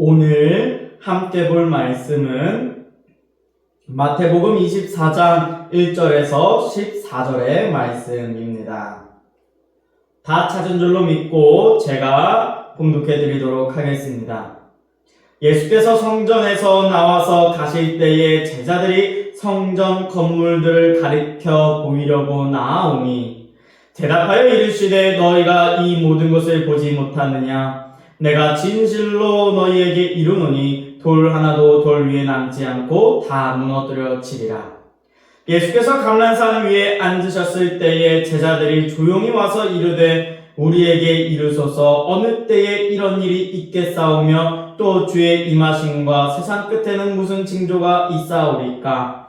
오늘 함께 볼 말씀은 마태복음 24장 1절에서 14절의 말씀입니다. 다 찾은 줄로 믿고 제가 봉독해 드리도록 하겠습니다. 예수께서 성전에서 나와서 가실 때에 제자들이 성전 건물들을 가리켜 보이려고 나아오니 대답하여 이르시되 너희가 이 모든 것을 보지 못하느냐? 내가 진실로 너희에게 이르노니 돌 하나도 돌 위에 남지 않고 다 무너뜨려지리라. 예수께서 감람산 위에 앉으셨을 때에 제자들이 조용히 와서 이르되 우리에게 이르소서 어느 때에 이런 일이 있겠사오며 또 주의 임하심과 세상 끝에는 무슨 징조가 있사오리까?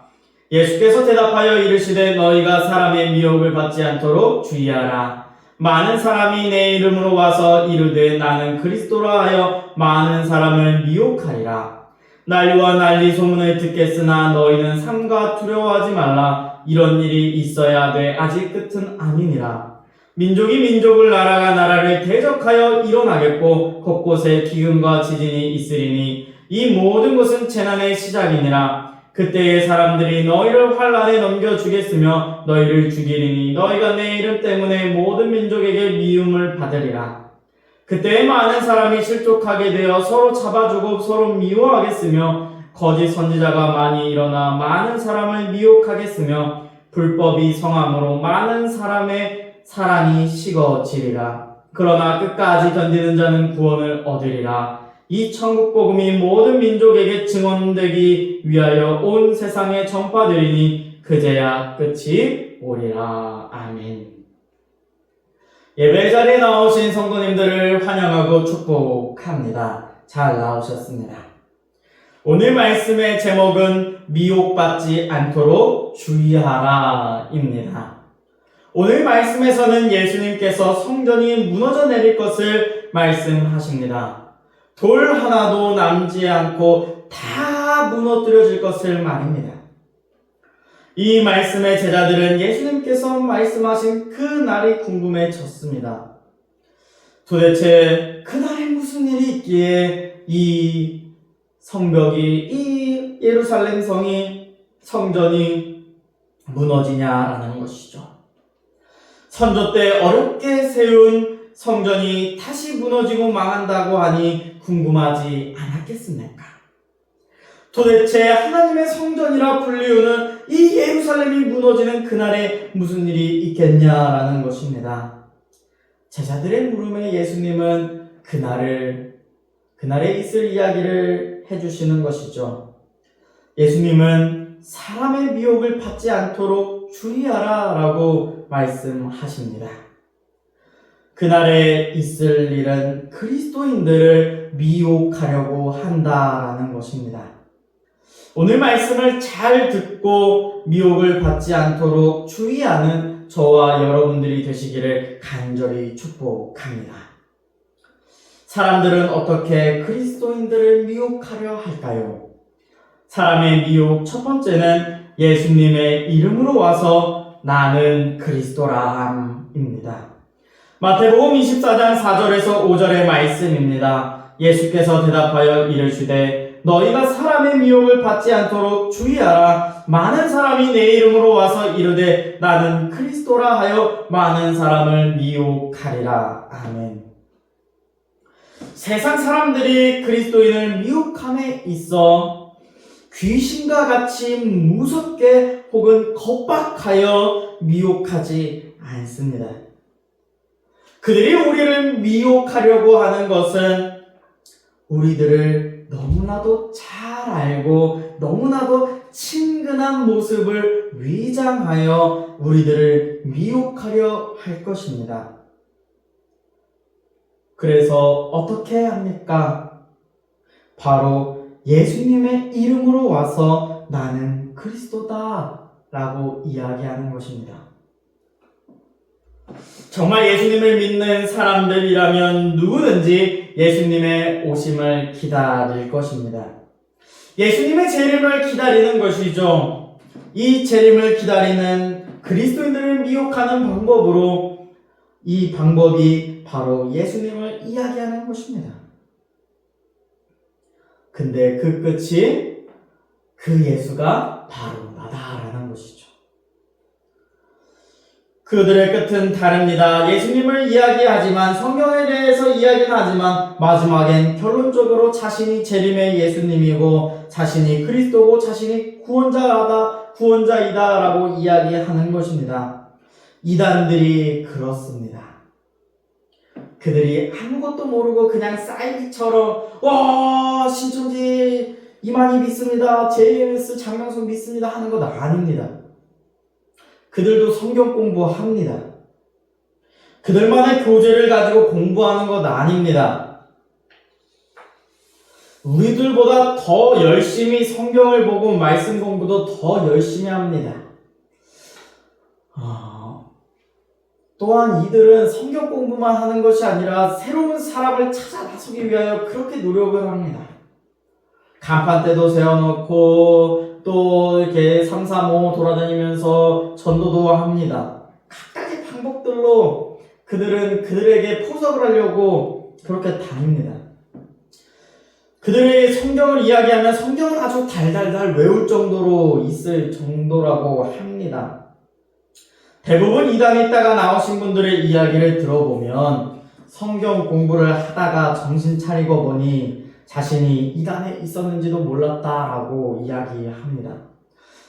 예수께서 대답하여 이르시되 너희가 사람의 미혹을 받지 않도록 주의하라. 많은 사람이 내 이름으로 와서 이르되 나는 그리스도라 하여 많은 사람을 미혹하리라. 난리와 난리 소문을 듣겠으나 너희는 삼가 두려워하지 말라. 이런 일이 있어야 돼 아직 끝은 아니니라. 민족이 민족을 나라가 나라를 대적하여 일어나겠고 곳곳에 기근과 지진이 있으리니 이 모든 것은 재난의 시작이니라. 그때에 사람들이 너희를 환난에 넘겨주겠으며 너희를 죽이리니 너희가 내 이름 때문에 모든 민족에게 미움을 받으리라. 그때에 많은 사람이 실족하게 되어 서로 잡아주고 서로 미워하겠으며 거짓 선지자가 많이 일어나 많은 사람을 미혹하겠으며 불법이 성함으로 많은 사람의 사랑이 식어지리라. 그러나 끝까지 견디는 자는 구원을 얻으리라. 이 천국 복음이 모든 민족에게 증언되기 위하여 온 세상에 전파되리니 그제야 끝이 오리라. 아멘. 예배 자리에 나오신 성도님들을 환영하고 축복합니다. 잘 나오셨습니다. 오늘 말씀의 제목은 미혹받지 않도록 주의하라 입니다. 오늘 말씀에서는 예수님께서 성전이 무너져 내릴 것을 말씀하십니다. 돌 하나도 남지 않고 다 무너뜨려질 것을 말입니다. 이 말씀의 제자들은 예수님께서 말씀하신 그 날이 궁금해졌습니다. 도대체 그날에 무슨 일이 있기에 이 성벽이, 이 예루살렘 성이, 성전이 무너지냐라는 것이죠. 선조 때 어렵게 세운 성전이 다시 무너지고 망한다고 하니 궁금하지 않았겠습니까? 도대체 하나님의 성전이라 불리우는 이 예루살렘이 무너지는 그날에 무슨 일이 있겠냐라는 것입니다. 제자들의 물음에 예수님은 그날에 있을 이야기를 해주시는 것이죠. 예수님은 사람의 미혹을 받지 않도록 주의하라 라고 말씀하십니다. 그날에 있을 일은 그리스도인들을 미혹하려고 한다라는 것입니다. 오늘 말씀을 잘 듣고 미혹을 받지 않도록 주의하는 저와 여러분들이 되시기를 간절히 축복합니다. 사람들은 어떻게 그리스도인들을 미혹하려 할까요? 사람의 미혹 첫 번째는 예수님의 이름으로 와서 나는 그리스도라함입니다. 마태복음 24장 4절에서 5절의 말씀입니다. 예수께서 대답하여 이르시되 너희가 사람의 미혹을 받지 않도록 주의하라. 많은 사람이 내 이름으로 와서 이르되 나는 그리스도라 하여 많은 사람을 미혹하리라. 아멘. 세상 사람들이 그리스도인을 미혹함에 있어 귀신과 같이 무섭게 혹은 겁박하여 미혹하지 않습니다. 그들이 우리를 미혹하려고 하는 것은 우리들을 너무나도 잘 알고 너무나도 친근한 모습을 위장하여 우리들을 미혹하려 할 것입니다. 그래서 어떻게 합니까? 바로 예수님의 이름으로 와서 나는 그리스도다 라고 이야기하는 것입니다. 정말 예수님을 믿는 사람들이라면 누구든지 예수님의 오심을 기다릴 것입니다. 예수님의 재림을 기다리는 것이죠. 이 재림을 기다리는 그리스도인들을 미혹하는 방법으로 이 방법이 바로 예수님을 이야기하는 것입니다. 근데 그 끝이 그 예수가 바로 나다라는 것이죠. 그들의 끝은 다릅니다. 예수님을 이야기하지만 성경에 대해서 이야기는 하지만 마지막엔 결론적으로 자신이 재림의 예수님이고 자신이 그리스도고 자신이 구원자이다 라고 이야기하는 것입니다. 이단들이 그렇습니다. 그들이 아무것도 모르고 그냥 사이비처럼 와 신천지 이만희 믿습니다. JMS 장명순 믿습니다 하는 것 아닙니다. 그들도 성경 공부합니다. 그들만의 교재를 가지고 공부하는 것 아닙니다. 우리들보다 더 열심히 성경을 보고 말씀 공부도 더 열심히 합니다. 또한 이들은 성경 공부만 하는 것이 아니라 새로운 사람을 찾아 나서기 위하여 그렇게 노력을 합니다. 간판대도 세워놓고 또 이렇게 335 돌아다니면서 전도도 합니다. 각가지 방법들로 그들은 그들에게 포석을 하려고 그렇게 다닙니다. 그들이 성경을 이야기하면 성경을 아주 달달달 외울 정도로 있을 정도라고 합니다. 대부분 이단에 있다가 나오신 분들의 이야기를 들어보면 성경 공부를 하다가 정신 차리고 보니 자신이 이단에 있었는지도 몰랐다라고 이야기합니다.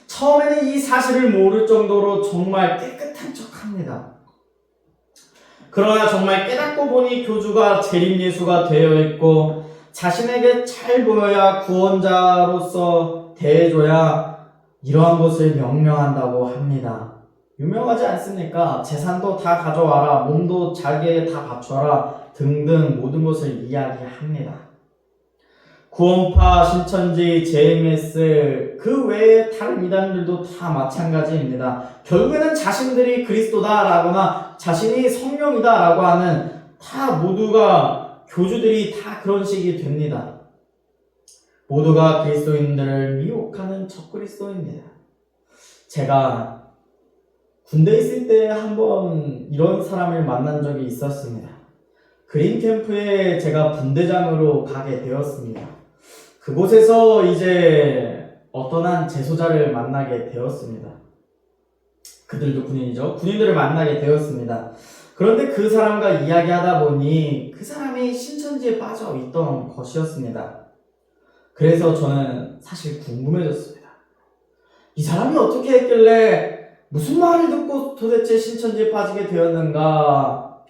처음에는 이 사실을 모를 정도로 정말 깨끗한 척합니다. 그러나 정말 깨닫고 보니 교주가 재림 예수가 되어 있고 자신에게 잘 보여야 구원자로서 대해줘야 이러한 것을 명령한다고 합니다. 유명하지 않습니까? 재산도 다 가져와라, 몸도 자기에게 다 바쳐라 등등 모든 것을 이야기합니다. 구원파, 신천지, JMS 그 외에 다른 이단들도 다 마찬가지입니다. 결국에는 자신들이 그리스도다라거나 자신이 성령이다라고 하는 다 모두가 교주들이 다 그런 식이 됩니다. 모두가 그리스도인들을 미혹하는 적그리스도입니다. 제가 군대에 있을 때 한번 이런 사람을 만난 적이 있었습니다. 그린 캠프에 제가 분대장으로 가게 되었습니다. 그곳에서 이제 어떤 한 재소자를 만나게 되었습니다. 그들도 군인이죠. 군인들을 만나게 되었습니다. 그런데 그 사람과 이야기하다 보니 그 사람이 신천지에 빠져 있던 것이었습니다. 그래서 저는 사실 궁금해졌습니다. 이 사람이 어떻게 했길래 무슨 말을 듣고 도대체 신천지에 빠지게 되었는가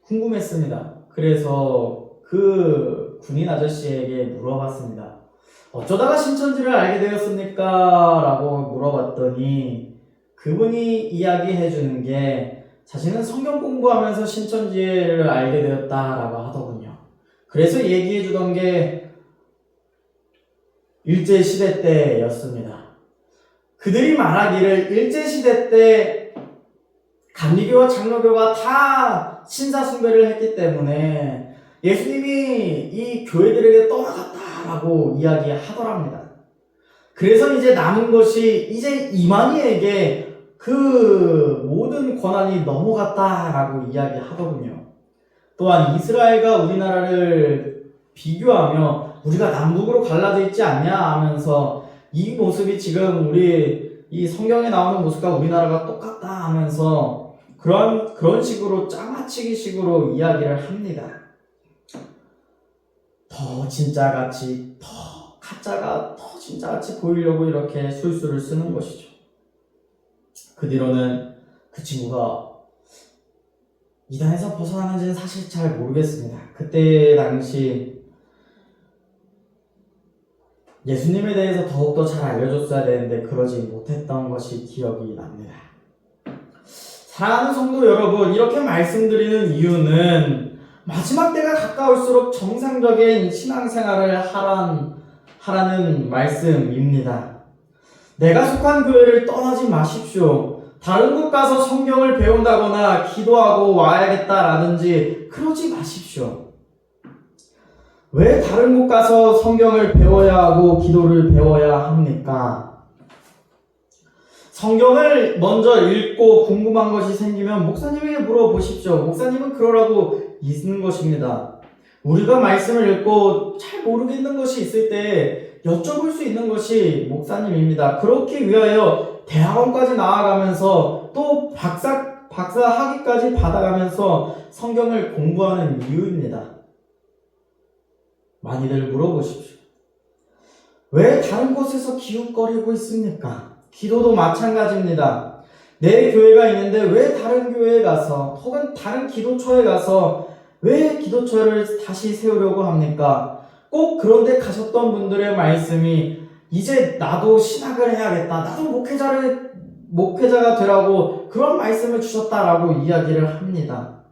궁금했습니다. 그래서 그 군인 아저씨에게 물어봤습니다. 어쩌다가 신천지를 알게 되었습니까? 라고 물어봤더니 그분이 이야기해 주는 게 자신은 성경 공부하면서 신천지를 알게 되었다라고 하더군요. 그래서 얘기해 주던 게 일제시대 때였습니다. 그들이 말하기를 일제시대 때 감리교와 장로교가 다 신사숭배를 했기 때문에 예수님이 이 교회들에게 떠나갔다라고 이야기하더랍니다. 그래서 이제 남은 것이 이제 이만희에게 그 모든 권한이 넘어갔다라고 이야기하더군요. 또한 이스라엘과 우리나라를 비교하며 우리가 남북으로 갈라져 있지 않냐 하면서 이 모습이 지금 우리 이 성경에 나오는 모습과 우리나라가 똑같다 하면서 그런 식으로 짜맞추기 식으로 이야기를 합니다. 더 진짜같이 더 가짜가 더 진짜같이 보이려고 이렇게 술수를 쓰는 것이죠. 그 뒤로는 그 친구가 이단에서 벗어나는지는 사실 잘 모르겠습니다. 그때 당시 예수님에 대해서 더욱더 잘 알려줬어야 되는데 그러지 못했던 것이 기억이 납니다. 사랑하는 성도 여러분, 이렇게 말씀드리는 이유는 마지막 때가 가까울수록 정상적인 신앙생활을 하라는 말씀입니다. 내가 속한 교회를 떠나지 마십시오. 다른 곳 가서 성경을 배운다거나 기도하고 와야겠다라든지 그러지 마십시오. 왜 다른 곳 가서 성경을 배워야 하고 기도를 배워야 합니까? 성경을 먼저 읽고 궁금한 것이 생기면 목사님에게 물어보십시오. 목사님은 그러라고 있는 것입니다. 우리가 말씀을 읽고 잘 모르겠는 것이 있을 때 여쭤볼 수 있는 것이 목사님입니다. 그렇기 위하여 대학원까지 나아가면서 또 박사 학위까지 받아가면서 성경을 공부하는 이유입니다. 많이들 물어보십시오. 왜 다른 곳에서 기웃거리고 있습니까? 기도도 마찬가지입니다. 내 교회가 있는데 왜 다른 교회에 가서 혹은 다른 기도처에 가서 왜 기도처를 다시 세우려고 합니까? 꼭 그런데 가셨던 분들의 말씀이 이제 나도 신학을 해야겠다. 나도 목회자가 되라고 그런 말씀을 주셨다라고 이야기를 합니다.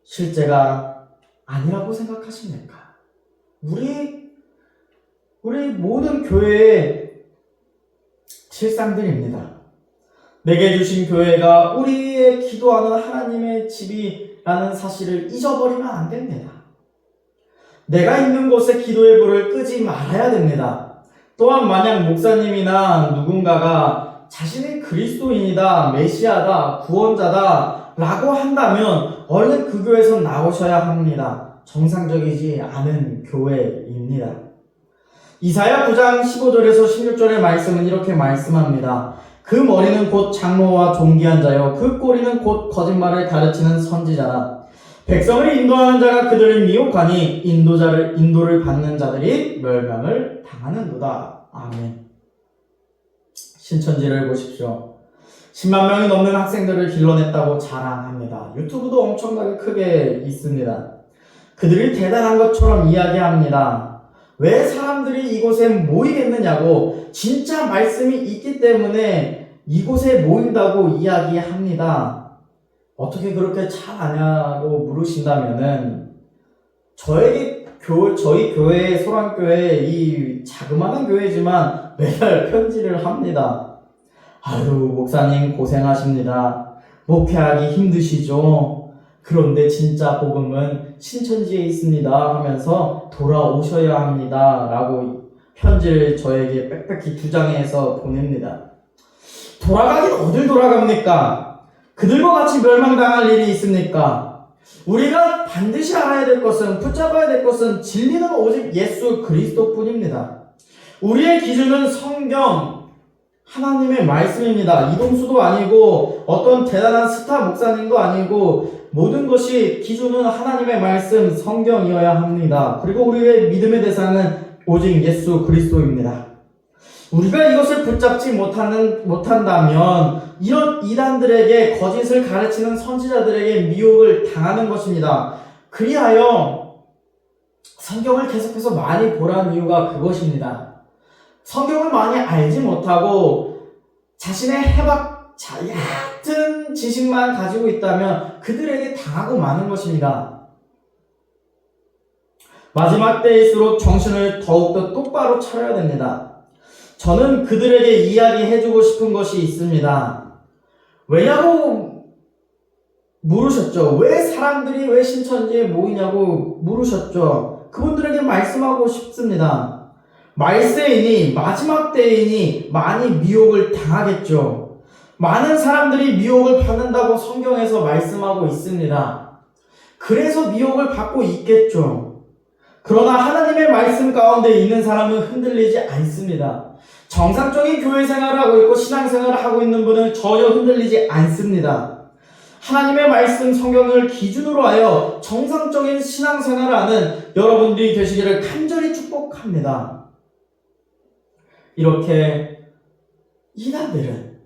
실제가 아니라고 생각하십니까? 우리 모든 교회의 실상들입니다. 내게 주신 교회가 우리의 기도하는 하나님의 집이라는 사실을 잊어버리면 안 됩니다. 내가 있는 곳에 기도의 불을 끄지 말아야 됩니다. 또한 만약 목사님이나 누군가가 자신이 그리스도인이다, 메시아다, 구원자다 라고 한다면 얼른 그 교회에서 나오셔야 합니다. 정상적이지 않은 교회입니다. 이사야 9장 15절에서 16절의 말씀은 이렇게 말씀합니다. 그 머리는 곧 장로와 존귀한 자요 그 꼬리는 곧 거짓말을 가르치는 선지자라. 백성을 인도하는 자가 그들을 미혹하니 인도를 받는 자들이 멸망을 당하는도다. 아멘. 신천지를 보십시오. 10만 명이 넘는 학생들을 길러냈다고 자랑합니다. 유튜브도 엄청나게 크게 있습니다. 그들이 대단한 것처럼 이야기합니다. 왜 사람들이 이곳에 모이겠느냐고, 진짜 말씀이 있기 때문에 이곳에 모인다고 이야기합니다. 어떻게 그렇게 잘 아냐고 물으신다면은 저희 교회, 소란교회, 이 자그마한 교회지만 매달 편지를 합니다. 아유, 목사님 고생하십니다. 목회하기 힘드시죠? 그런데 진짜 복음은 신천지에 있습니다 하면서 돌아오셔야 합니다 라고 편지를 저에게 빽빽히 2장에서 보냅니다. 돌아가긴 어딜 돌아갑니까? 그들과 같이 멸망당할 일이 있습니까? 우리가 반드시 알아야 될 것은, 붙잡아야 될 것은 진리는 오직 예수 그리스도뿐입니다. 우리의 기준은 성경, 하나님의 말씀입니다. 이동수도 아니고 어떤 대단한 스타 목사님도 아니고 모든 것이 기준은 하나님의 말씀, 성경이어야 합니다. 그리고 우리의 믿음의 대상은 오직 예수 그리스도입니다. 우리가 이것을 붙잡지 못한다면 이런 이단들에게, 거짓을 가르치는 선지자들에게 미혹을 당하는 것입니다. 그리하여 성경을 계속해서 많이 보라는 이유가 그것입니다. 성경을 많이 알지 못하고 자신의 얕은 지식만 가지고 있다면 그들에게 당하고 마는 것입니다. 마지막 때일수록 정신을 더욱더 똑바로 차려야 됩니다. 저는 그들에게 이야기해주고 싶은 것이 있습니다. 왜냐고 물으셨죠? 왜 사람들이 왜 신천지에 모이냐고 물으셨죠? 그분들에게 말씀하고 싶습니다. 말세이니 마지막 때이니 많이 미혹을 당하겠죠. 많은 사람들이 미혹을 받는다고 성경에서 말씀하고 있습니다. 그래서 미혹을 받고 있겠죠. 그러나 하나님의 말씀 가운데 있는 사람은 흔들리지 않습니다. 정상적인 교회 생활을 하고 있고 신앙생활을 하고 있는 분은 전혀 흔들리지 않습니다. 하나님의 말씀 성경을 기준으로 하여 정상적인 신앙생활을 하는 여러분들이 되시기를 간절히 축복합니다. 이렇게 이단들은,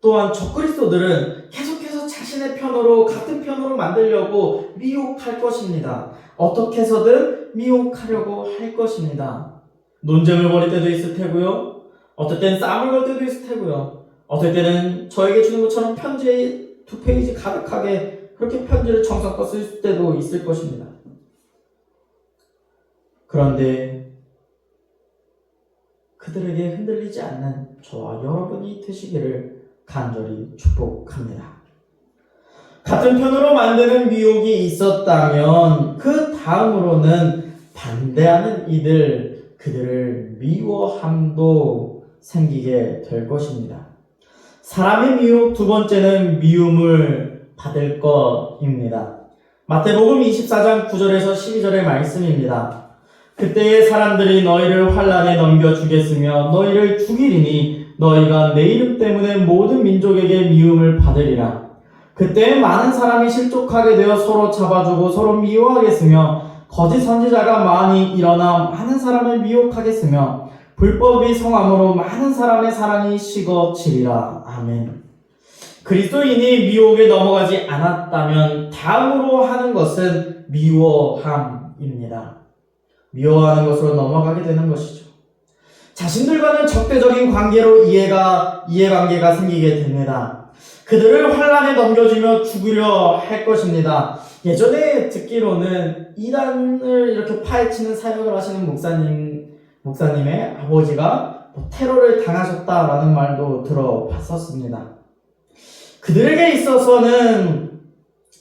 또한 적그리스도들은 계속해서 자신의 편으로, 같은 편으로 만들려고 미혹할 것입니다. 어떻게 해서든 미혹하려고 할 것입니다. 논쟁을 벌일 때도 있을 테고요. 어떨 땐 싸움을 걸 때도 있을 테고요. 어떨 때는 저에게 주는 것처럼 편지에 2페이지 가득하게 그렇게 편지를 정성껏 쓸 때도 있을 것입니다. 그런데 그들에게 흔들리지 않는 저와 여러분이 되시기를 간절히 축복합니다. 같은 편으로 만드는 미혹이 있었다면 그 다음으로는 반대하는 그들을 미워함도 생기게 될 것입니다. 사람의 미혹, 두 번째는 미움을 받을 것입니다. 마태복음 24장 9절에서 12절의 말씀입니다. 그때에 사람들이 너희를 환난에 넘겨주겠으며 너희를 죽이리니 너희가 내 이름 때문에 모든 민족에게 미움을 받으리라. 그때에 많은 사람이 실족하게 되어 서로 잡아주고 서로 미워하겠으며 거짓 선지자가 많이 일어나 많은 사람을 미혹하겠으며 불법이 성함으로 많은 사람의 사랑이 식어지리라. 아멘. 그리스도인이 미혹에 넘어가지 않았다면 다음으로 하는 것은 미워함입니다. 미워하는 것으로 넘어가게 되는 것이죠. 자신들과는 적대적인 관계로 이해관계가 생기게 됩니다. 그들을 환난에 넘겨주며 죽으려 할 것입니다. 예전에 듣기로는 이단을 이렇게 파헤치는 사역을 하시는 목사님의 아버지가 테러를 당하셨다라는 말도 들어봤었습니다. 그들에게 있어서는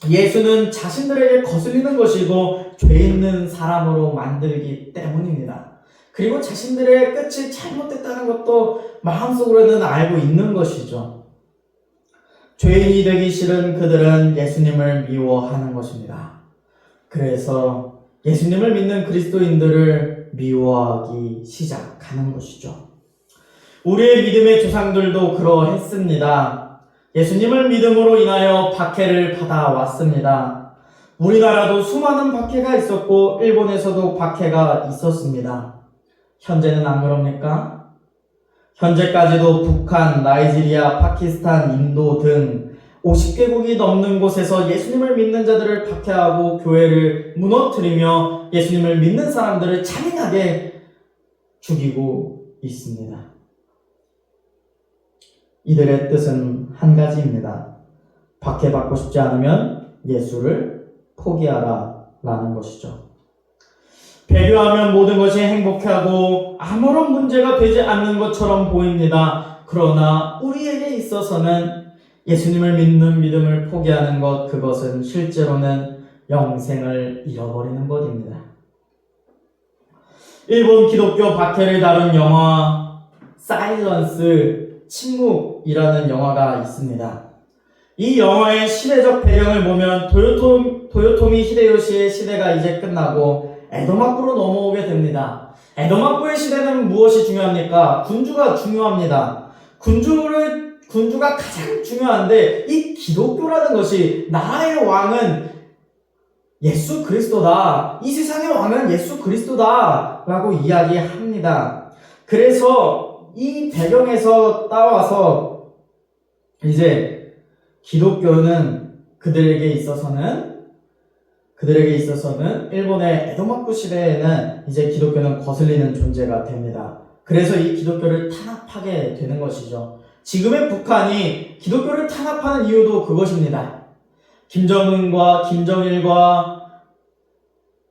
예수는 자신들에게 거슬리는 것이고 죄 있는 사람으로 만들기 때문입니다. 그리고 자신들의 끝이 잘못됐다는 것도 마음속으로는 알고 있는 것이죠. 죄인이 되기 싫은 그들은 예수님을 미워하는 것입니다. 그래서 예수님을 믿는 그리스도인들을 미워하기 시작하는 것이죠. 우리의 믿음의 조상들도 그러했습니다. 예수님을 믿음으로 인하여 박해를 받아왔습니다. 우리나라도 수많은 박해가 있었고 일본에서도 박해가 있었습니다. 현재는 안 그럽니까? 현재까지도 북한, 나이지리아, 파키스탄, 인도 등 50개국이 넘는 곳에서 예수님을 믿는 자들을 박해하고 교회를 무너뜨리며 예수님을 믿는 사람들을 잔인하게 죽이고 있습니다. 이들의 뜻은 한 가지입니다. 박해받고 싶지 않으면 예수를 포기하라 라는 것이죠. 배려하면 모든 것이 행복하고 아무런 문제가 되지 않는 것처럼 보입니다. 그러나 우리에게 있어서는 예수님을 믿는 믿음을 포기하는 것, 그것은 실제로는 영생을 잃어버리는 것입니다. 일본 기독교 박해를 다룬 영화 사일런스, 침묵이라는 영화가 있습니다. 이 영화의 시대적 배경을 보면 도요토미 히데요시의 시대가 이제 끝나고 에도마쿠로 넘어오게 됩니다. 에도마쿠의 시대는 무엇이 중요합니까? 군주가 중요합니다. 군주가 가장 중요한데 이 기독교라는 것이 나라의 왕은 예수 그리스도다. 이 세상의 왕은 예수 그리스도다 라고 이야기합니다. 그래서 이 배경에서 따와서 이제 기독교는 그들에게 있어서는 일본의 에도마쿠 시대에는 이제 기독교는 거슬리는 존재가 됩니다. 그래서 이 기독교를 탄압하게 되는 것이죠. 지금의 북한이 기독교를 탄압하는 이유도 그것입니다. 김정은과 김정일과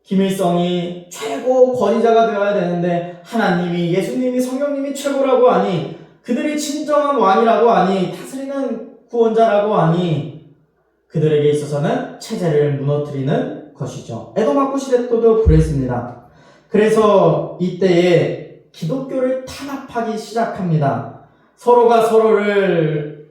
김일성이 최고 권위자가 되어야 되는데 하나님이, 예수님이, 성령님이 최고라고 하니, 그들이 진정한 왕이라고 하니, 다스리는 구원자라고 하니 그들에게 있어서는 체제를 무너뜨리는 것이죠. 에도마쿠 시대 때도 그랬습니다. 그래서 이때에 기독교를 탄압하기 시작합니다. 서로가 서로를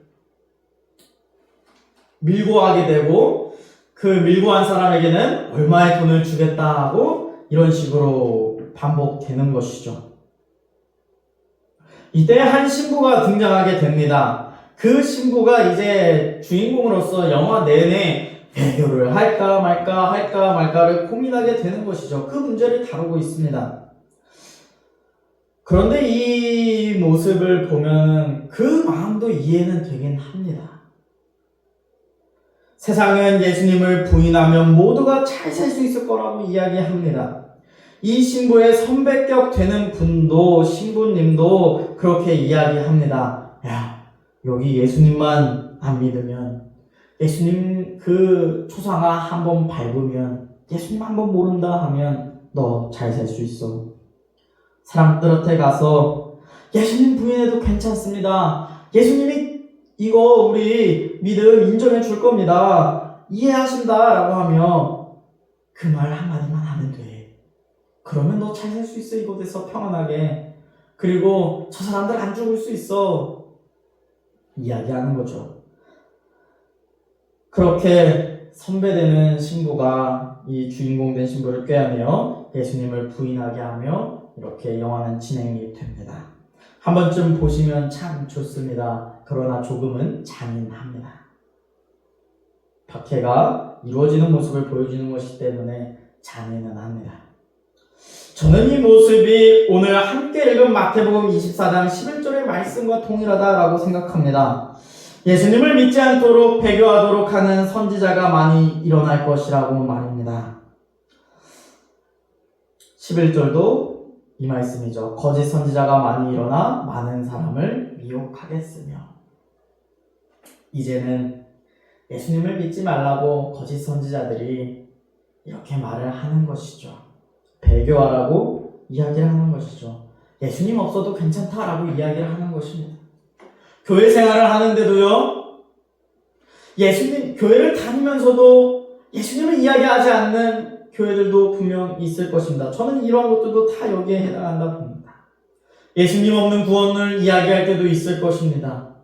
밀고 하게 되고 그 밀고 한 사람에게는 얼마의 돈을 주겠다 하고 이런 식으로 반복되는 것이죠. 이때 한 신부가 등장하게 됩니다. 그 신부가 이제 주인공으로서 영화 내내 배교를 할까 말까를 고민하게 되는 것이죠. 그 문제를 다루고 있습니다. 그런데 이 모습을 보면 그 마음도 이해는 되긴 합니다. 세상은 예수님을 부인하면 모두가 잘 살 수 있을 거라고 이야기합니다. 이 신부의 선배격 되는 분도, 신부님도 그렇게 이야기합니다. 야, 여기 예수님만 안 믿으면, 예수님 그 초상화 한번 밟으면, 예수님 한번 모른다 하면 너 잘 살 수 있어. 사람들한테 가서 예수님 부인해도 괜찮습니다. 예수님이 이거 우리 믿음 인정해 줄 겁니다. 이해하신다 라고 하면 그 말 한마디만 하면 돼. 그러면 너 잘 살 수 있어. 이곳에서 평안하게. 그리고 저 사람들 안 죽을 수 있어. 이야기하는 거죠. 그렇게 선배되는 신부가 이 주인공된 신부를 꾀하며 예수님을 부인하게 하며 이렇게 영화는 진행이 됩니다. 한 번쯤 보시면 참 좋습니다. 그러나 조금은 잔인합니다. 박해가 이루어지는 모습을 보여주는 것이기 때문에 잔인은 합니다. 저는 이 모습이 오늘 함께 읽은 마태복음 24장 11절의 말씀과 동일하다라고 생각합니다. 예수님을 믿지 않도록 배교하도록 하는 선지자가 많이 일어날 것이라고 말입니다. 11절도 이 말씀이죠. 거짓 선지자가 많이 일어나 많은 사람을 미혹하겠으며. 이제는 예수님을 믿지 말라고 거짓 선지자들이 이렇게 말을 하는 것이죠. 배교하라고 이야기를 하는 것이죠. 예수님 없어도 괜찮다라고 이야기를 하는 것입니다. 교회 생활을 하는데도요, 교회를 다니면서도 예수님을 이야기하지 않는 교회들도 분명 있을 것입니다. 저는 이러한 것들도 다 여기에 해당한다 봅니다. 예수님 없는 구원을 이야기할 때도 있을 것입니다.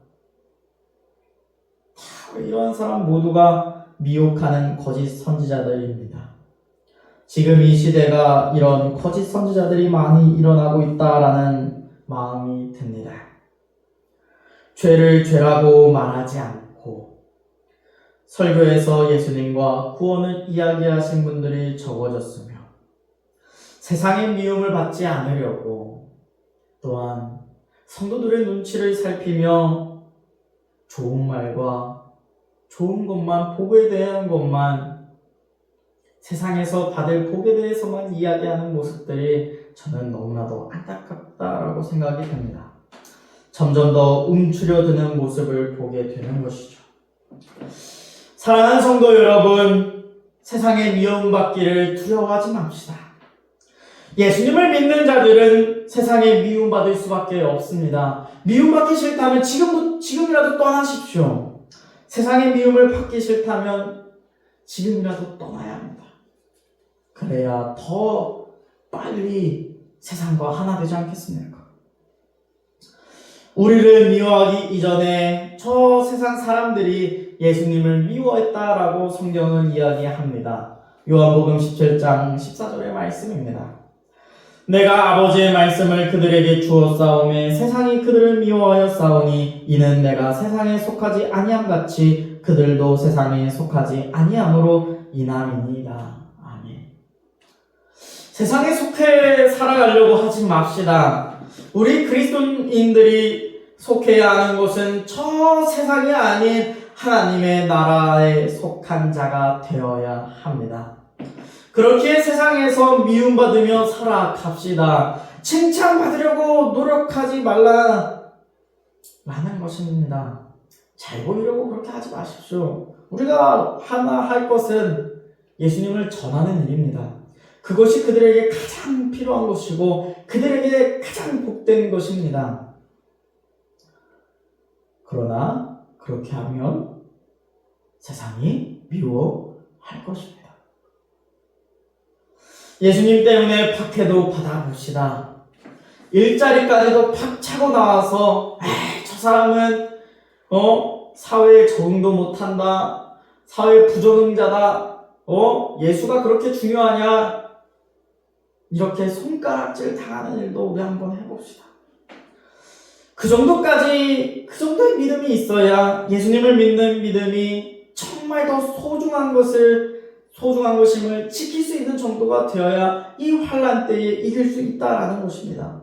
다 이러한 사람 모두가 미혹하는 거짓 선지자들입니다. 지금 이 시대가 이런 거짓 선지자들이 많이 일어나고 있다라는 마음이 듭니다. 죄를 죄라고 말하지 않고 설교에서 예수님과 구원을 이야기하신 분들이 적어졌으며 세상의 미움을 받지 않으려고 또한 성도들의 눈치를 살피며 좋은 말과 좋은 것만, 복에 대한 것만, 세상에서 받을 복에 대해서만 이야기하는 모습들이 저는 너무나도 안타깝다라고 생각이 됩니다. 점점 더 움츠려드는 모습을 보게 되는 것이죠. 사랑하는 성도 여러분, 세상의 미움받기를 두려워하지 맙시다. 예수님을 믿는 자들은 세상에 미움받을 수밖에 없습니다. 미움받기 싫다면 지금이라도 떠나십시오. 세상의 미움을 받기 싫다면 지금이라도 떠나야 합니다. 그래야 더 빨리 세상과 하나 되지 않겠습니까? 우리를 미워하기 이전에 저 세상 사람들이 예수님을 미워했다라고 성경은 이야기합니다. 요한복음 17장 14절의 말씀입니다. 내가 아버지의 말씀을 그들에게 주었사오매 세상이 그들을 미워하였사오니 이는 내가 세상에 속하지 아니함같이 그들도 세상에 속하지 아니함으로 인함이니이다. 아멘. 세상에 속해 살아가려고 하지 맙시다. 우리 그리스도인들이 속해야 하는 것은 저 세상이 아닌 하나님의 나라에 속한 자가 되어야 합니다. 그렇게 세상에서 미움받으며 살아갑시다. 칭찬받으려고 노력하지 말라라는 것입니다. 잘 보이려고 그렇게 하지 마십시오. 우리가 하나 할 것은 예수님을 전하는 일입니다. 그것이 그들에게 가장 필요한 것이고 그들에게 가장 복된 것입니다. 그러나 그렇게 하면 세상이 미워할 것입니다. 예수님 때문에 박해도 받아봅시다. 일자리까지도 팍 차고 나와서 저 사람은 사회에 적응도 못한다. 사회 부적응자다. 예수가 그렇게 중요하냐. 이렇게 손가락질 당하는 일도 우리 한번 해봅시다. 그 정도의 믿음이 있어야 예수님을 믿는 믿음이 정말 더 소중한 것임을 지킬 수 있는 정도가 되어야 이 환난 때에 이길 수 있다라는 것입니다.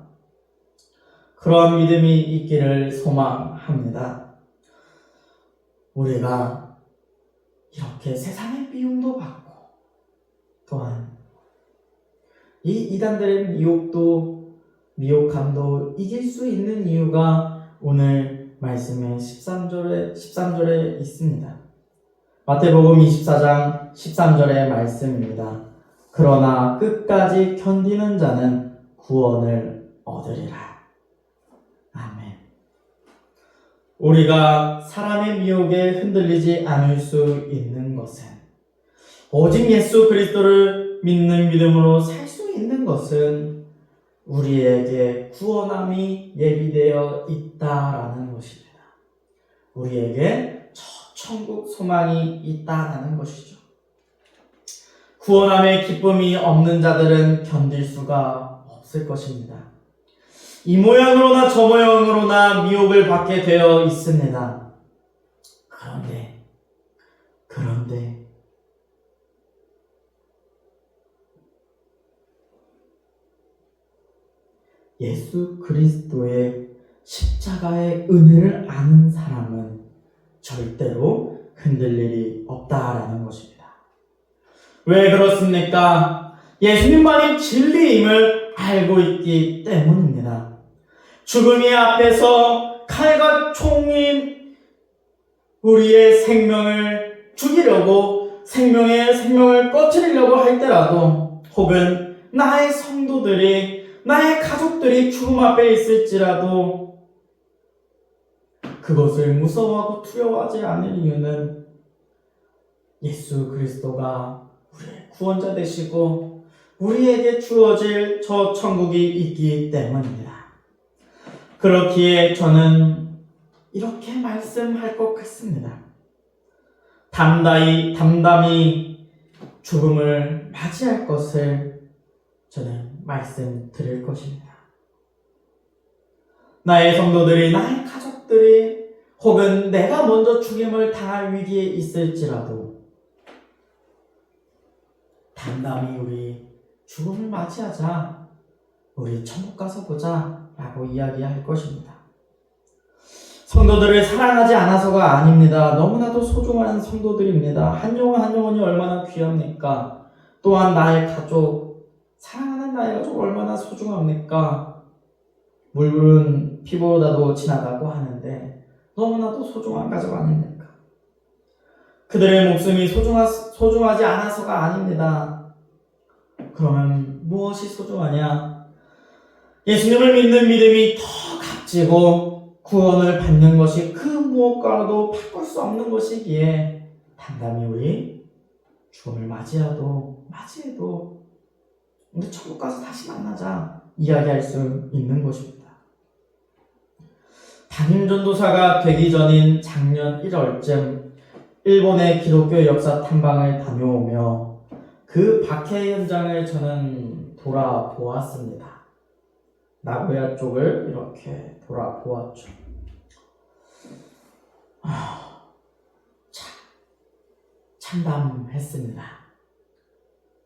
그러한 믿음이 있기를 소망합니다. 우리가 이렇게 세상의 미움도 받고 또한 이 이단들의 미혹함도 이길 수 있는 이유가 오늘 말씀의 13절에 있습니다. 마태복음 24장 13절의 말씀입니다. 그러나 끝까지 견디는 자는 구원을 얻으리라. 아멘. 우리가 사람의 미혹에 흔들리지 않을 수 있는 것은 오직 예수 그리스도를 믿는 믿음으로 살 수 있는 것은 우리에게 구원함이 예비되어 있다라는 것입니다. 우리에게 천국 소망이 있다라는 것이죠. 구원함의 기쁨이 없는 자들은 견딜 수가 없을 것입니다. 이 모양으로나 저 모양으로나 미혹을 받게 되어 있습니다. 그런데 예수 그리스도의 십자가의 은혜를 아는 사람은 절대로 흔들 일이 없다라는 것입니다. 왜 그렇습니까? 예수님만이 진리임을 알고 있기 때문입니다. 죽음이 앞에서 칼과 총인 우리의 생명을 죽이려고 생명을 꺼트리려고 할 때라도, 혹은 나의 성도들이, 나의 가족들이 죽음 앞에 있을지라도 그것을 무서워하고 두려워하지 않을 이유는 예수 그리스도가 우리의 구원자 되시고 우리에게 주어질 저 천국이 있기 때문입니다. 그렇기에 저는 이렇게 말씀할 것 같습니다. 담담히 죽음을 맞이할 것을 저는 말씀드릴 것입니다. 나의 성도들이, 나의 가족들이, 혹은 내가 먼저 죽임을 당할 위기에 있을지라도 담담히 우리 죽음을 맞이하자, 우리 천국 가서 보자 라고 이야기할 것입니다. 성도들을 사랑하지 않아서가 아닙니다. 너무나도 소중한 성도들입니다. 한 영혼 한 영혼이 얼마나 귀합니까? 또한 나의 가족, 사랑하는 나의 가족 얼마나 소중합니까? 물은 피보다도 진하다고 하는데 너무나도 소중한 가족 아닙니까? 그들의 목숨이 소중하지 않아서가 아닙니다. 그러면 무엇이 소중하냐? 예수님을 믿는 믿음이 더 값지고 구원을 받는 것이 그 무엇과도 바꿀 수 없는 것이기에 담담히 우리 죽음을 맞이해도 우리 천국 가서 다시 만나자 이야기할 수 있는 것입니다. 담임 전도사가 되기 전인 작년 1월쯤 일본의 기독교 역사 탐방을 다녀오며 그 박해 현장을 저는 돌아보았습니다. 나고야 쪽을 이렇게 돌아보았죠. 참담했습니다.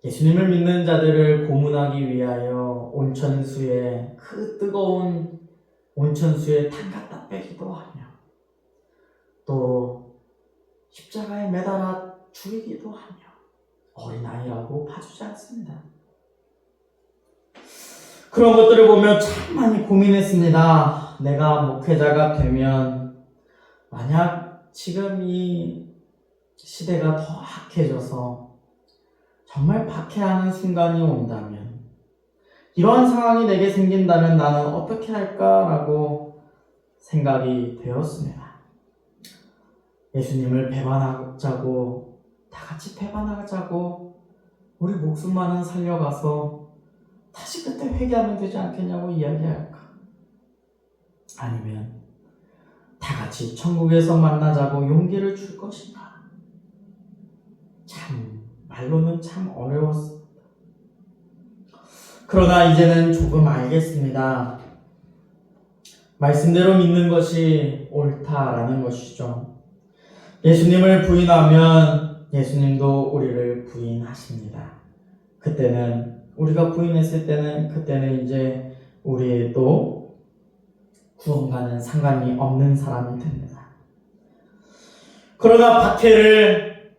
예수님을 믿는 자들을 고문하기 위하여 온천수에, 그 뜨거운 온천수에 탄 갖다 빼기도 하며, 또 십자가에 매달아 죽이기도 하며 어린아이라고 봐주지 않습니다. 그런 것들을 보며 참 많이 고민했습니다. 내가 목회자가 되면 만약 지금 이 시대가 더 악해져서 정말 박해하는 순간이 온다면, 이러한 상황이 내게 생긴다면 나는 어떻게 할까라고 생각이 되었습니다. 예수님을 배반하자고, 다 같이 배반하자고 우리 목숨만은 살려가서 다시 그때 회개하면 되지 않겠냐고 이야기할까? 아니면 다 같이 천국에서 만나자고 용기를 줄 것인가? 참, 말로는 참 어려웠습니다. 그러나 이제는 조금 알겠습니다. 말씀대로 믿는 것이 옳다라는 것이죠. 예수님을 부인하면 예수님도 우리를 부인하십니다. 그때는, 우리가 부인했을 때는, 그때는 이제 우리도 구원과는 상관이 없는 사람이 됩니다. 그러나 박해를,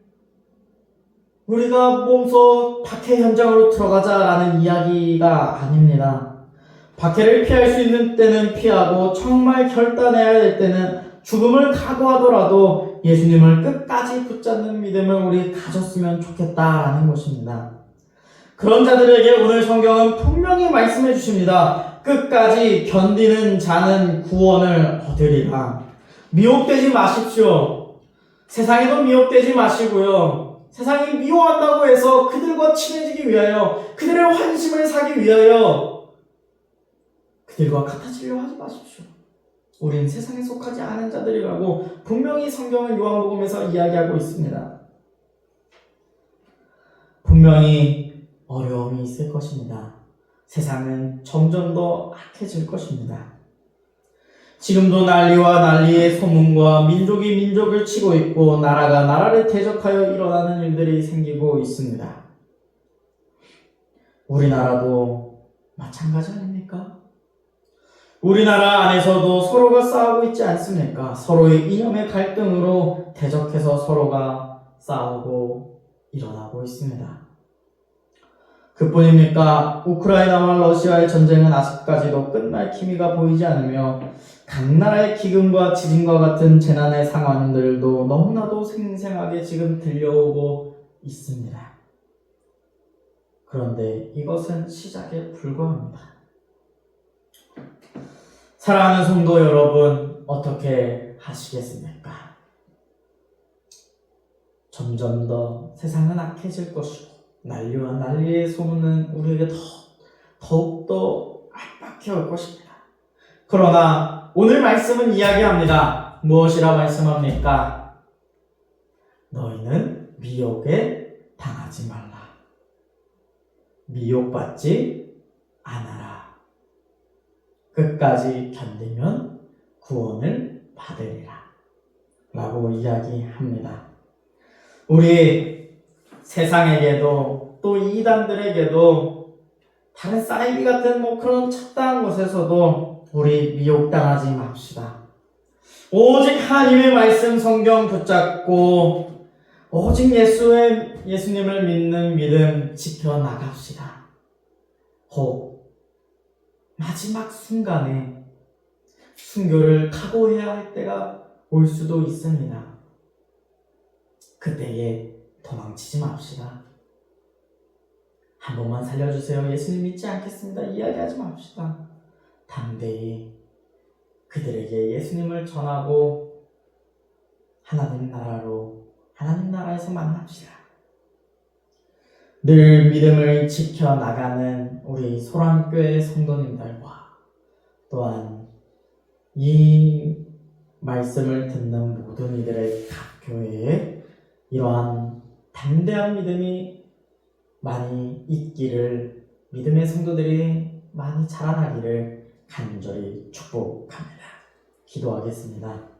우리가 몸소 박해 현장으로 들어가자라는 이야기가 아닙니다. 박해를 피할 수 있는 때는 피하고, 정말 결단해야 될 때는 죽음을 각오하더라도 예수님을 끝까지 붙잡는 믿음을 우리 가졌으면 좋겠다라는 것입니다. 그런 자들에게 오늘 성경은 분명히 말씀해 주십니다. 끝까지 견디는 자는 구원을 얻으리라. 미혹되지 마십시오. 세상에도 미혹되지 마시고요. 세상이 미워한다고 해서 그들과 친해지기 위하여, 그들의 환심을 사기 위하여 그들과 같아지려 하지 마십시오. 우린 세상에 속하지 않은 자들이라고 분명히 성경은 요한복음에서 이야기하고 있습니다. 분명히 어려움이 있을 것입니다. 세상은 점점 더 악해질 것입니다. 지금도 난리와 난리의 소문과 민족이 민족을 치고 있고 나라가 나라를 대적하여 일어나는 일들이 생기고 있습니다. 우리나라도 마찬가지 아닙니까? 우리나라 안에서도 서로가 싸우고 있지 않습니까? 서로의 이념의 갈등으로 대적해서 서로가 싸우고 일어나고 있습니다. 그뿐입니까? 우크라이나와 러시아의 전쟁은 아직까지도 끝날 기미가 보이지 않으며 각 나라의 기근과 지진과 같은 재난의 상황들도 너무나도 생생하게 지금 들려오고 있습니다. 그런데 이것은 시작에 불과합니다. 사랑하는 성도 여러분, 어떻게 하시겠습니까? 점점 더 세상은 악해질 것이고 난리와 난리의 소문은 우리에게 더욱더 압박해 올 것입니다. 그러나 오늘 말씀은 이야기합니다. 무엇이라 말씀합니까? 너희는 미혹에 당하지 말라. 미혹받지 않아라. 끝까지 견디면 구원을 받으리라. 라고 이야기합니다. 우리 세상에게도 또 이단들에게도 다른 사이비 같은 그런 착당한 곳에서도 우리 미혹당하지 맙시다. 오직 하나님의 말씀 성경 붙잡고 오직 예수님을 믿는 믿음 지켜나갑시다. 혹 마지막 순간에 순교를 각오해야 할 때가 올 수도 있습니다. 그때에 도망치지 맙시다. 한 번만 살려주세요. 예수님 믿지 않겠습니다. 이야기하지 맙시다. 담대히 그들에게 예수님을 전하고 하나님 나라에서 만납시다. 늘 믿음을 지켜나가는 우리 소랑교회 성도님들과 또한 이 말씀을 듣는 모든 이들의 각 교회에 이러한 담대한 믿음이 많이 있기를, 믿음의 성도들이 많이 자라나기를 간절히 축복합니다. 기도하겠습니다.